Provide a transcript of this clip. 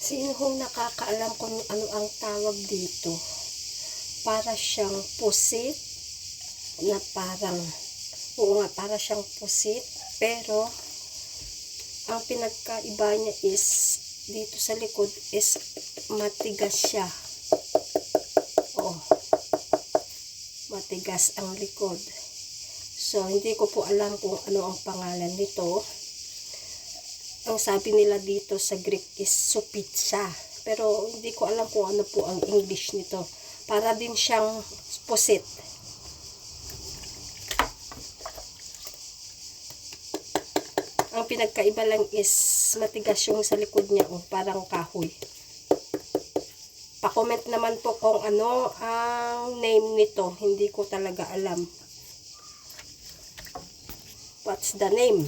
Sino hong nakakaalam kung ano ang tawag dito? Para siyang pusit na parang, oo nga, para siyang pusit, pero ang pinagkaiba niya is dito sa likod is matigas siya. Oh, matigas ang likod. So, hindi ko po alam kung ano ang pangalan nito. Ang sabi nila dito sa Greek is supitsa. Pero hindi ko alam kung ano po ang English nito. Para din siyang pusit. Ang pinagkaiba lang is matigas yung sa likod niya. Oh, parang kahoy. Pa-comment naman po kung ano ang name nito. Hindi ko talaga alam. What's the name?